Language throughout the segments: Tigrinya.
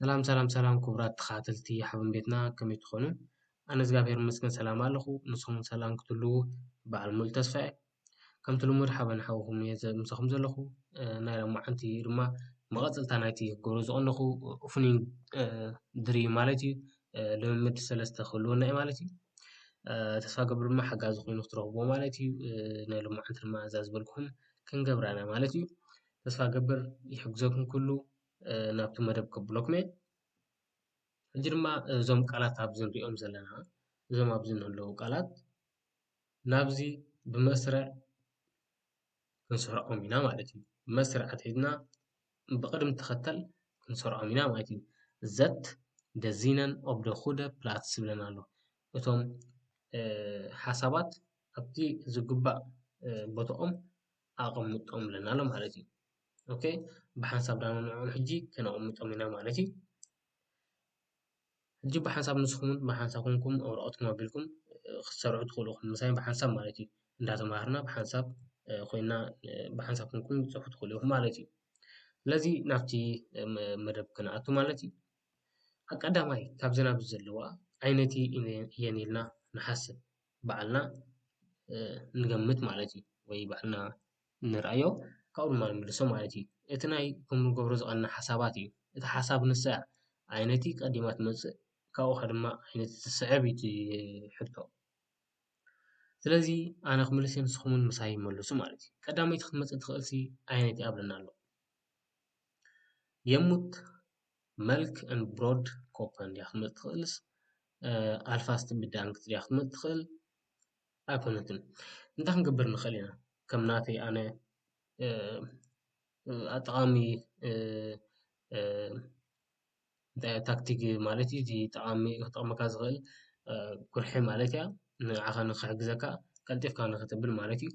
ሰላም ክቡራት ተኸታተልቲ ሓበን ቤትና ከመይ ትኾኑ? ኣነ እግዚኣብሔር ይመስገን ሰላም ኣለኹ። ንስኹም ሰላም ክትህልው በዓል ሙሉእ ተስፋ እየ። ከምቲ ልሙድ ሓበን ሓዊኹም እየ ዘምሰኹም ዘለኹ ናይ ሎማዓንቲ ድማ መቐፅልታ ናይቲ ክገብሮ ዝቐነኹ ኦፕኒንግ ድሪም ማለት እዩ ልምምድ 3 ክህልወና እዩ ማለት እዩ። ተስፋ ገብር ድማ ሓጋዚ ኮይኑ ክትረኽብዎ ማለት እዩ። ናይ ሎማዓንቲ ድማ እዛ ዝበልኩኹም ክንገብራ ኢና ማለት እዩ። ተስፋ ገብር ይሕግዘኩም ኩሉ ናብቲ መደብ ከብለኩም እየ። ሕጂ ድማ እዞም ቃላት ኣብዚ ንሪኦም ዘለና እዞም ኣብዚ ንህልው ቃላት ናብዚ ብመስርዕ ክንሰርዖም ኢና ማለት እዩ። ብመስርዕ ኣትሒዝና ብቅደም ተኸተል ክንሰርዖም ኢና ማለት እዩ። ዘት ደዚነን ኦፍ ደ ጉደ ፕላትስ ዝብለና ኣሎ። እቶም ሓሳባት ኣብቲ ዝግባእ ቦትኦም ኣቐምጦም ኣለና ኣሎ ማለት እዩ። ኦኬ ብሓንሳብ ዳና ንዕኦም ሕጂ ከነቐምጦም ኢና ማለት እዩ። ሕጂ ብሓንሳብ ንስኹም ብሓንሳብ ኮንኩም ወረቐትኩም ኣቢልኩም ክትሰርዑ ትኽእሉ ኢኹም። ምሳይ ብሓንሳብ ማለት እዩ እንዳተማሃርና ብሓንሳብ ኮይና ብሓንሳብ ኮንኩም ክትፅሕፉ ትኽእሉ ኢኹም ማለት እዩ። ስለዚ ናብቲ መደብ ክንኣቱ ማለት እዩ። ቀዳማይ ካብዘን ኣብዚ ዘለዋ ዓይነቲ እየን ኢልና ንሓስብ ባዕልና ንገምት ማለት እዩ ወይ ባዕልና ንርአዮ ካብኡ ድማ ንምልሶ ማለት እዩ። እቲ ናይ ከምኡ ንገብሮ ዝቐና ሓሳባት እዩ። እቲ ሓሳብ ንስዕ ዓይነቲ ቀዲማ ትመፅእ ካብኡ ድማ ዓይነቲ ትስዕብ እቲ ሕቶ። ስለዚ ኣነ ክምልስ እየ ንስኹም ምሳይ መልሱ ማለት እዩ። ቀዳመይቲ ክትመፅእ ትኽእልሲ ዓይነት ኣብለና ኣሎ የሙት መልክ ን ብሮድ ኮፐን ዲያ ክትመፅእ ትኽእልስ ኣልፋስት ብዳንክት ዲያ ክትመፅእ ትኽእል ኣይኮነትን። እንታይ ክንገብር ንኽእል ኢና ከም ናተይ ኣነ ጠቓሚ ታክቲክ ማለት እዩ ጠቓሚ ክጠቕመካ ዝኽእል ኩርሒ ማለት እያ ንዓኻ ንክሕግዘካ ቀልጢፍካ ንኽትብል ማለት እዩ።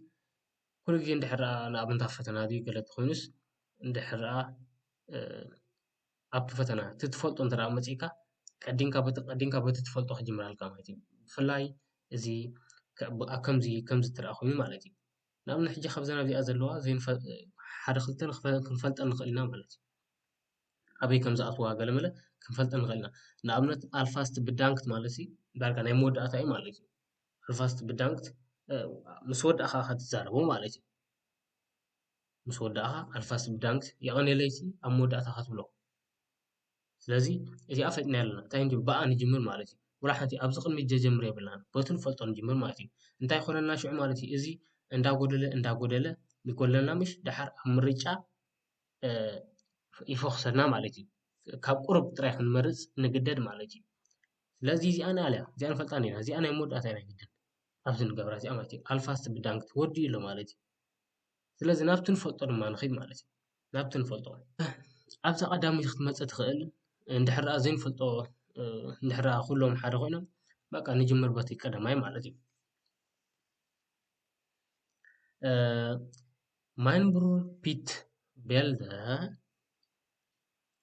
ኩሉ ግዜ እንድሕር ደኣ ንኣብነት ኣብ ፈተና ድዩ ገለ እንተኮይኑስ እንድሕር ደኣ ኣብቲ ፈተና እቲ ትፈልጦ እንተደኣ መፂካ ቀዲምካ በቲ ትፈልጦ ክጅምር ኣለካ ማለት እዩ። ብፍላይ እዚ ከምዚ እንተደኣ ኮይኑ ማለት እዩ። ንኣብነት ሕጂ ካብዘን ኣብዚኣ ዘለዋ ሓደ ክልተ ክንፈልጠን ንኽእል ኢና ማለት እዩ። ኣበይ ከም ዝኣትዋ ገለመለ ክንፈልጠን ንኽእል ኢና። ንኣብነት ኣልፋስት ብዳንክት ማለት እዩ ዳርጋ ናይ መወዳእታ እዩ ማለት እዩ። ኣልፋስት ብዳንክት ምስ ወዳእኻ ኢኻ ትዛረቦ ማለት እዩ። ምስ ወዳእኻ ኣልፋስት ብዳንክት የቐኒለይቲ ኣብ መወዳእታ ትብሎ። ስለዚ እዚኣ ፈጢና ኣለና እንታይ ንጅምር ብኣ ንጅምር ማለት እዩ። ወላ ሓንቲ ኣብዚ ቅድሚት ጀጀምር የብልናን በቱ ንፈልጦ ንጅምር ማለት እዩ። እንታይ ኮነና ሽዑ ማለት እዩ እዚ እንዳጎደለ ይጎለና ምሽ ድሓር ኣብ ምርጫ ይፎክሰና ማለት እዩ። ካብ ቁርብ ጥራይ ክንመርፅ ንግደድ ማለት እዩ። ስለዚ እዚኣ ንኣልያ እዚኣ ንፈልጣ ኔና እዚኣ ናይ መወዳእታ ኢና ግድን ኣብዚ ንገብራ እዚኣ ማለት እዩ። ኣልፋስት ብዳንክት ወዲኡ ኣሎ ማለት እዩ። ስለዚ ናብቲ ንፈልጦ ድማ ንኸይድ ማለት እዩ። ናብቲ ንፈልጦ ኣብዛ ቀዳሚት ክትመፅእ ትኽእል እንድሕር ደኣ ዘይንፈልጦ እንድሕር ደኣ ኩሎም ሓደ ኮይኖም በቃ ንጅምር በቲ ቀዳማይ ማለት እዩ። ማይንብሩ ፒት ቤልደ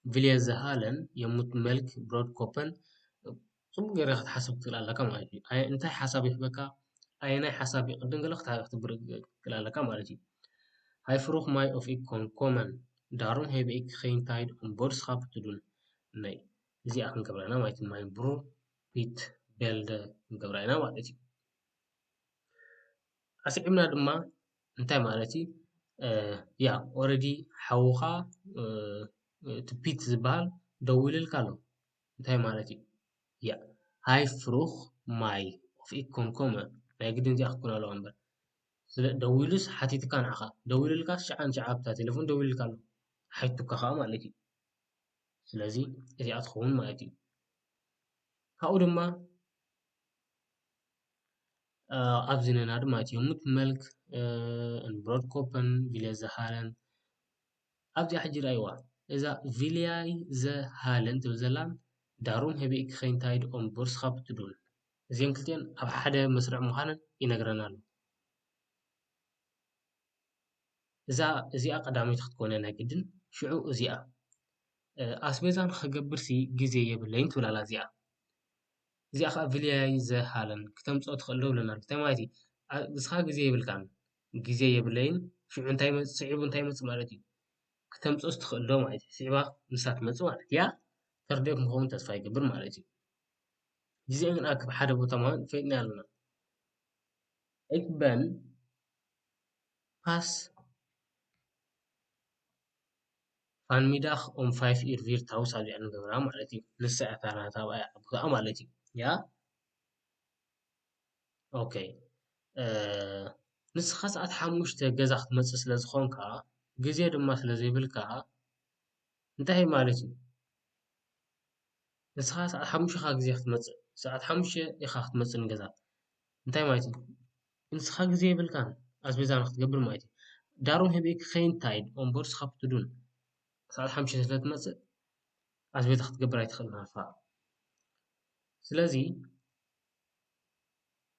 ቪልየዝሃለን የሙት መልክ ብሮድ ኮፐን ፅቡቅ ጌርካ ክትሓስብ ትኽእል ኣለካ ማለት እዩ። እንታይ ሓሳብ ይህበካ ኣየናይ ሓሳብ ይቅድም ገለ ክትብር ትኽእል ኣለካ ማለት እዩ። ሃይ ፍሩኽ ማይ ኦፍ ኢኮን ኮመን ዳሩም ሄበ ኢክ ኸይን ታይድ ኦን ቦድስኻፕ ትዱን ናይ እዚኣ ክንገብራ ኢና ማለት እዩ። ማይንብሩ ፒት ቤልደ ክንገብራ ኢና ማለት እዩ። ኣስዒብና ድማ እንታይ ማለት እዩ ያ ኦረዲ ሓዉኻ እቲ ፒት ዝበሃል ደው ኢሉልካ ኣሎ እንታይ ማለት እዩ ያ ሃይ ፍሩኽ ማይ ኦፍ ኢኮን ኮመን ናይ ግድን እዚኣ ክትኮን ኣለዋ እምበር ደው ኢሉስ ሓቲትካ ንዓኻ ደው ኢሉልካ ሸዓን ሸዓ ኣብታ ቴሌፎን ደው ኢሉልካ ኣሎ ሓቲቱካ ከዓ ማለት እዩ። ስለዚ እዚኣ ትኸውን ማለት እዩ። ካብኡ ድማ ኣብዚ ነና ድማ የሙት መልክ ብሮድ ኮፐን ቪልየዝሃለን ኣብዚኣ ሕጂ ረኣይዋ እዛ ቪልያይ ዘሃለን ትብል ዘላ ዳሩም ሄበ ኢክ ኸይን ታይድ ኦን ቦድስኻፕ ትዱን እዚአን ክልቲአን ኣብ ሓደ መስርዕ ምዃነን ይነግረና ኣሎ። እዚኣ ቀዳመይቲ ክትኮን ናይ ግድን ሽዑ እዚኣ ኣስቤዛ ንክገብርሲ ግዜ የብለይን ትብል ኣላ እዚኣ ከዓ ቪልያይ ዘሃለን ክተምፅኦ ትኽእል ዶ ብለና እንታይ ማለት እዩ ንስኻ ግዜ የብልካን ግዜ የብለይን ሽዑ እንታይ ስዒቡ እንታይ ይመፅእ ማለት እዩ ክተምፅኦስ ትኽእል ዶ ማለት እዩ ስዒባ ንሳ ትመፅእ ማለት እያ ترديكم خون تسفاي قبر مالتي جزء من أكب حدا بطمان فينا لنا إكبن باس فان ميداخ 5 إير فير تاوس على أن قبرها مالتي لسه أثارها تاوي أبغى مالتي يا أوكي نسخة ساعات حموشت جزخت متسس لزخون كا جزية دم مثل زي بالكا انتهي مالتي نسخة ساعات حموش خا جزية متس ساعات حموش يخاخت متس نجزا انتهي مالتي نسخة جزية بالكا أسبيزان أخت قبل مالتي دارون هبيك خين تايد أم بورس خبط دون ساعات حموش ثلاث متس أسبيز أخت قبل يدخلنا فا سلازي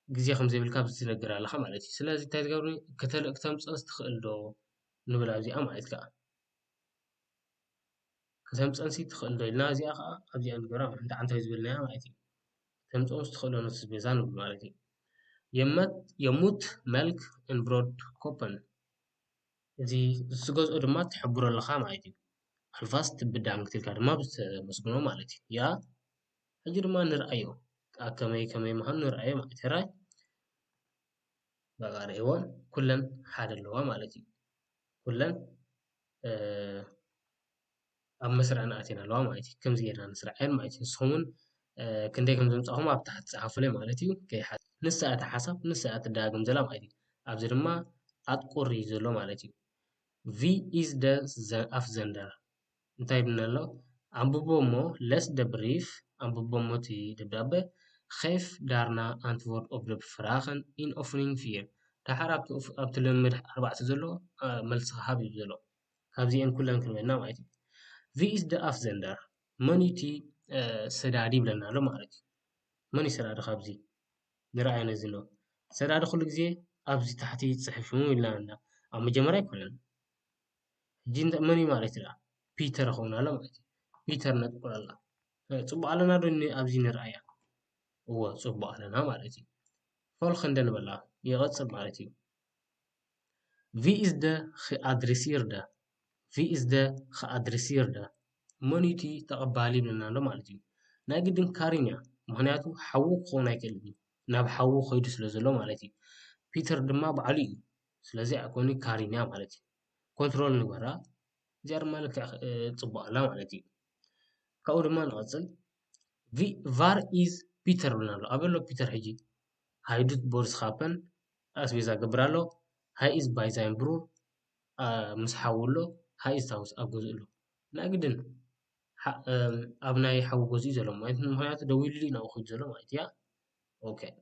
جزية خمسة بالكا بتنقر على خمالتي سلازي تايد قبل كتل اكتم تخيل دو نبلا زي أمعيت كا كتمصنسي تخيل دو النازي أخا أبدي أن قرام أنت يزبلنا مالتي تمصنس تخيل نص بيزان مالتي يموت ملك إن برود كوبن زي سجوز أدمات حبر الله مالتي الفاست بدعم كتير كار ما بس مسكونه مالتي يا أجر ما نرأيه كمي مهن نرأيه مالتي راي بقى ريوان كلن حاد اللوا مالتي كلن أب مسرع نأتينا لوا مالتي كم زيادة نسرعين مالتي صومن كندي كم زمت أهم أبتحت صحافة مالتي كي حد نسا أتحسب نسا أتداعم زلا مالتي أبزر ما أتقري زلوا مالتي V is the afzender እንታይ ብንሎ ኣንብቦሞ ለስ ደብሪፍ ኣንብቦሞ እቲ ደብዳቤ ኸፍ ዳርና ኣንትዎርድ ኦፍ ደ ፍራኽን ኢን ኦፍኒንግ ፊር ድሓር ኣብቲ ልምድ 4 ዘሎ መልሲ ክሃብ እዩ ዘሎ ካብዚአን ኩለን ክንበልና ማለት እዩ ቪ ኢዝ ደ ኣፍዘንደር መን እቲ ሰዳዲ ይብለና ኣሎ ማለት እዩ መን እዩ ሰዳዲ ካብዚ ንረኣየነ ዝሎ ሰዳዲ ኩሉ ግዜ ኣብዚ ታሕቲ ፅሕፍ ኢልና ኣብ መጀመርያ ኣይኮነን جين مني مالتي لا بيتر خونا لا مالتي بيتر نتقول الله صبح لنا دني أبزين رأيا هو صبح لنا مالتي فول خندن بالله يغتصب مالتي في is the adressir ده في is the adressir ده منيتي تقبالي لنا لا مالتي ناقدن كارينيا مهنياتو حوق خونا يكلبي ناب حوق خيد سلازلو مالتي بيتر دما بعلي سلازي أكوني كارينيا مالتي كنترول نبرا زيار مالك صبح لا مالتي كأول ما نغزل في فار إز بيتر بنالو أبلو بيتر هجي هايدوت بورس خابن أسبيزا قبرالو هاي إز بايزاين برو مسحاولو هاي إز تاوس أبوزلو ناقدن أبناي حاو قوزي زلو مهنيات دويلي ناوخد زلو مالتي أوكي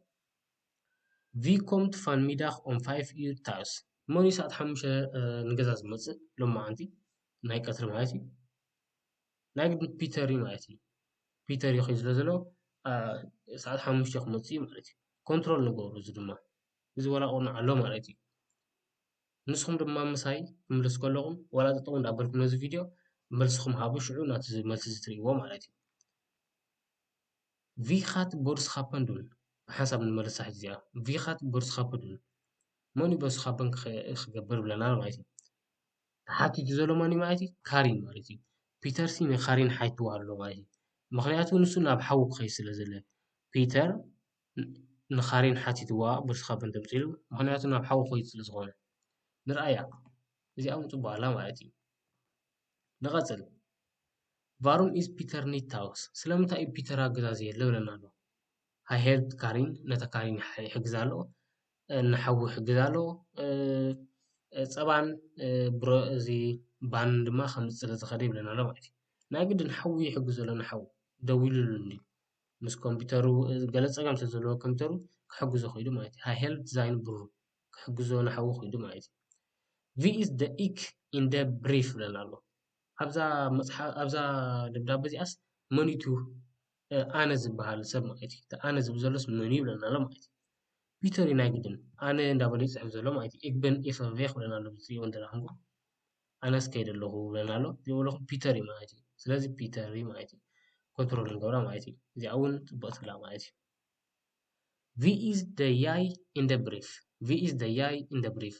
في كومت فان ميداخ on 5 year تاوس موني ساعت حمشة نجزاز مصر لما عندي ناي قطر مالتي ناقد بيتر مالتي بيتر يخي زلزلو ساعت حمشة خمسي مالتي كنترول نقول زدما إذا ولا قلنا على مالتي نسخم دما مساي ملس كلهم ولا تطون دبركم نزل فيديو ملسخم هابو شعو ناتز ملسز تريوا مالتي في خات بورس خابن دون حسب الملس حجزيا في خات بورس خابن دون ماني بس خابن خجبر بلنا مالتي حتى جزلو ماني مالتي كارين مالتي بيتر سين خارين حيتو على مالتي مخنياتو نسو ناب حوق خيس لزله بيتر نخارين حاتيتوا بس خابن تبتيلو مخنياتو ناب حوق خيس لزغونه نرأيا زي أو تبع لا مالتي نغزل فارم إز بيتر نيتاوس سلامتا إي بيتر أجزازي لولا نالو هاي هيلد كارين نتا كارين حجزالو نحوي حجزالو طبعا برو زي باند ما خمس ثلاثة خريب لنا لا مالتي ناقد نحوي حجزالو نحو دويلو مس كمبيوترو جلس أقام تزلو كمبيوترو كحجزو خيدو مالتي هاي هيلد زين برو كحجزو نحو خيدو مالتي V is the ick in the brief لنالو أبزا دبداب زياس منيتو أنا زبهال سب مايتي أنا زبزلوس مني لنالو مايتي بيتر يناقدن أنا دابلي صحب زلو مايتي إقبن إفا فيخ لنالو بزي وندر هنگو أنا سكيد اللغو لنالو بيقولو بيتر مايتي سلازي بيتر مايتي كنترول الدورة مايتي زي أول تبقى لا مايتي V is the yai in the brief V is the yai in the brief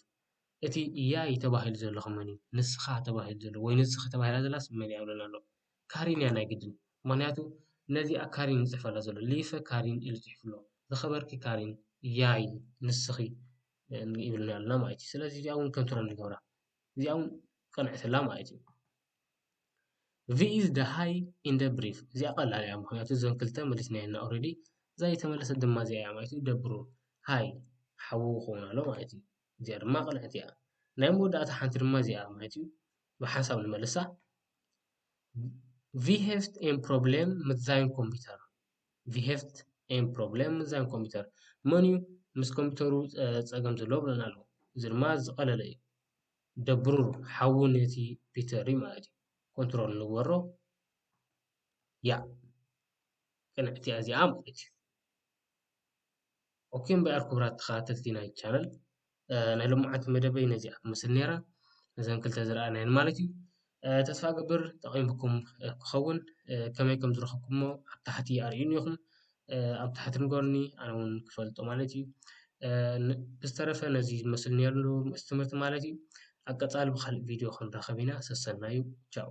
እቲ ያይ ተባሂሉ ዘሎ ኸመኒ ንስኻ ተባሂሉ ዘሎ ወይ ንስኻ ተባሂላ ዘላስ መን ያብለና ኣሎ ካሪንያ ናይ ግድን ምክንያቱ ነዚኣ ካሪን ይፅፈላ ዘሎ ሊፈ ካሪን ኢሉ ፅሒፍሎ ዝኸበርኪ ካሪን ያይ ንስኺ ይብልና ኣለና ማለት እዩ ስለዚ እዚኣ እውን ከንቱራ ንገብራ እዚኣ እውን ቀንዕትላ ማለት እዩ V is the high in the brief እዚኣ ቀላል እያ ምክንያቱ እዞም ክልተ መሊስናየና ኦልሬዲ እዛ የተመለሰት ድማ እዚኣ እያ ማለት እዩ ደብሩ ሃይ ሓዉ ክኸውን ኣሎ ማለት እዩ እዚኣ ድማ ቀልዕቲ እያ ናይ መወዳእታ ሓንቲ ድማ እዚኣ ማለት እዩ ብሓንሳብ ንመልሳ Vi heeft een probleem met zijn computer. Vi heeft een probleem met zijn computer. መን እዩ ምስ ኮምፒተሩ ፀገም ዘለዎ ብለና ኣሎ እዚ ድማ ዝቐለለ እዩ ደብሩር ሓዉ ነቲ ፒተር እዩ ማለት እዩ ኮንትሮል ንግበሮ ያ ቅንዕቲ እያ እዚኣ ማለት እዩ ኦኬ እምበኣር ክቡራት ተኸታተልቲ ናይ ቻነል ናይ ሎሙዓንቲ መደበይ ነዚኣ ትመስል ነይራ እዘን ክልተ ዝረኣናየን ማለት እዩ ተስፋ ገብር ጠቒምኩም ክኸውን ከመይ ከም ዝረኸብኩሞ ኣብ ታሕቲ ኣርዩኒ ኢኹም ኣብ ታሕቲ ንገሩኒ ኣነ እውን ክፈልጦ ማለት እዩ ብዝተረፈ ነዚ ዝመስል ነይሩ ምስ ትምህርቲ ማለት እዩ ኣብ ቀፃሊ ብካልእ ቪድዮ ክንራኸብ ኢና ሰሰናዩ ቻው